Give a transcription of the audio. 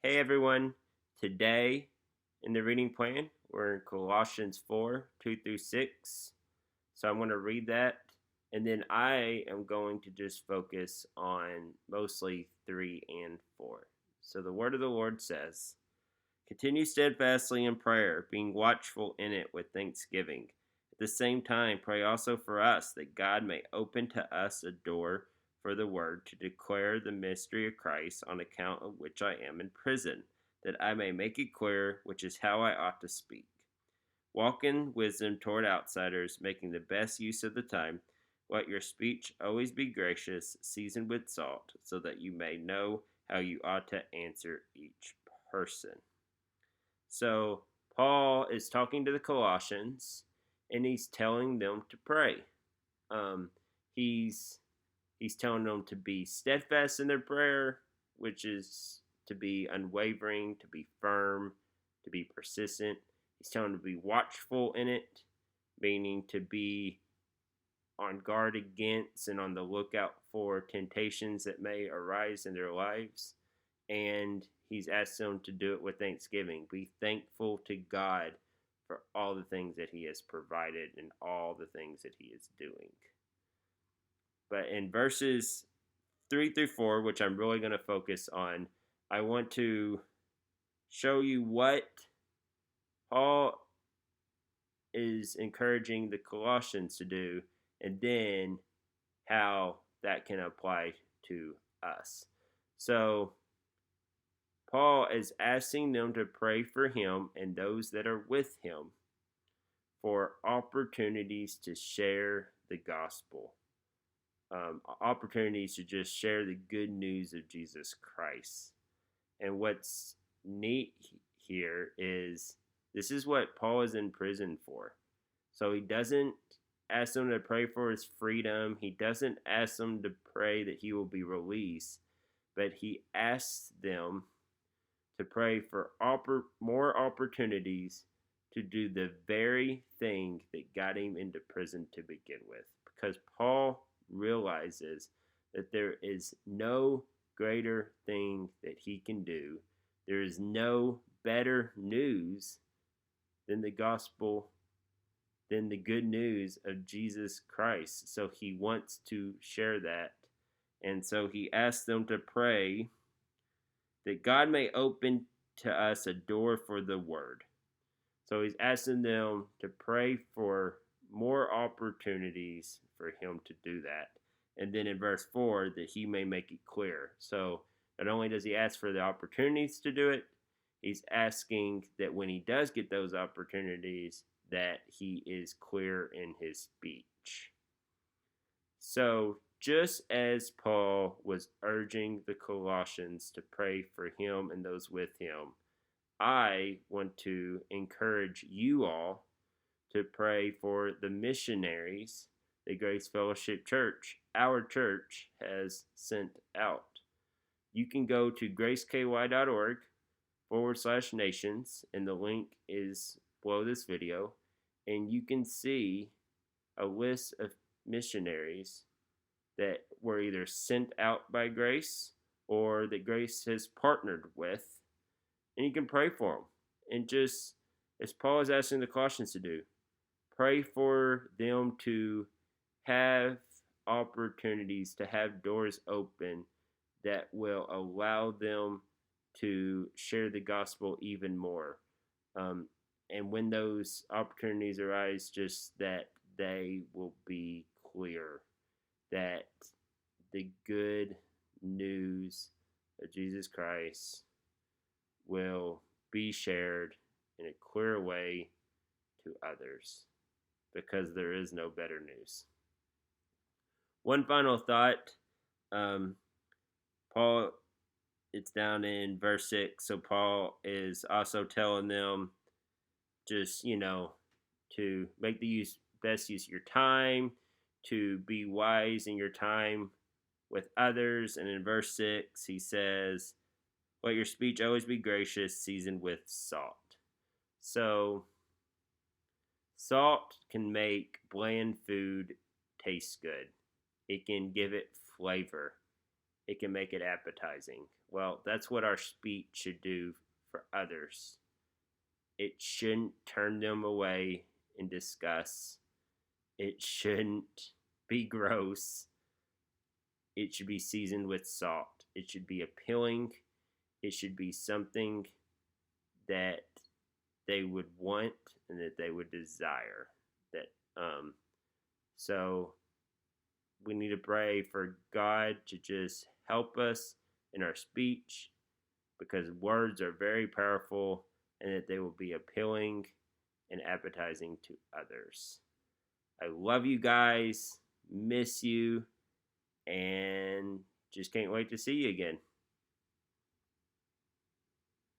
Hey everyone, today in the reading plan, we're in Colossians 4 2 through 6. So I'm going to read that, and then I am going to just focus on mostly 3 and 4. So the word of the Lord says, "Continue steadfastly in prayer, being watchful in it with thanksgiving. At the same time, pray also for us, that God may open to us a door for the word to declare the mystery of Christ, on account of which I am in prison, that I may make it clear which is how I ought to speak. Walk in wisdom toward outsiders, making the best use of the time. Let your speech always be gracious, seasoned with salt, so that you may know how you ought to answer each person." So Paul is talking to the Colossians, and he's telling them to pray. Um, he's he's telling them to be steadfast in their prayer, which is to be unwavering, to be firm, to be persistent. He's telling them to be watchful in it, meaning to be on guard against and on the lookout for temptations that may arise in their lives. And he's asked them to do it with thanksgiving. Be thankful to God for all the things that he has provided and all the things that he is doing. But in verses 3 through 4, which I'm really going to focus on, I want to show you what Paul is encouraging the Colossians to do, and then how that can apply to us. So, Paul is asking them to pray for him and those that are with him for opportunities to share the gospel, opportunities to just share the good news of Jesus Christ. And what's neat here is this is what Paul is in prison for. So he doesn't ask them to pray for his freedom. He doesn't ask them to pray that he will be released, but he asks them to pray for more opportunities to do the very thing that got him into prison to begin with. Because Paul realizes that there is no greater thing that he can do. There is no better news than the gospel, than the good news of Jesus Christ. So he wants to share that. And so he asks them to pray that God may open to us a door for the word. So he's asking them to pray for more opportunities for him to do that. And then in verse 4, that he may make it clear. So not only does he ask for the opportunities to do it, he's asking that when he does get those opportunities, that he is clear in his speech. So just as Paul was urging the Colossians to pray for him and those with him, I want to encourage you all to pray for the missionaries that Grace Fellowship Church, our church, has sent out. You can go to graceky.org/nations, and the link is below this video, and you can see a list of missionaries that were either sent out by Grace or that Grace has partnered with, and you can pray for them. And just as Paul is asking the Colossians to do, pray for them to have opportunities, to have doors open that will allow them to share the gospel even more. And when those opportunities arise, just that they will be clear, that the good news of Jesus Christ will be shared in a clear way to others, because there is no better news. One final thought. Paul, it's down in verse 6. So Paul is also telling them just, to make the best use of your time, to be wise in your time with others. And in verse 6, he says, let your speech always be gracious, seasoned with salt. So salt can make bland food taste good. It can give it flavor. It can make it appetizing. Well, that's what our speech should do for others. It shouldn't turn them away in disgust. It shouldn't be gross. It should be seasoned with salt. It should be appealing. It should be something that they would want and that they would desire. That so we need to pray for God to just help us in our speech because words are very powerful and that they will be appealing and appetizing to others. I love you guys, miss you, and just can't wait to see you again.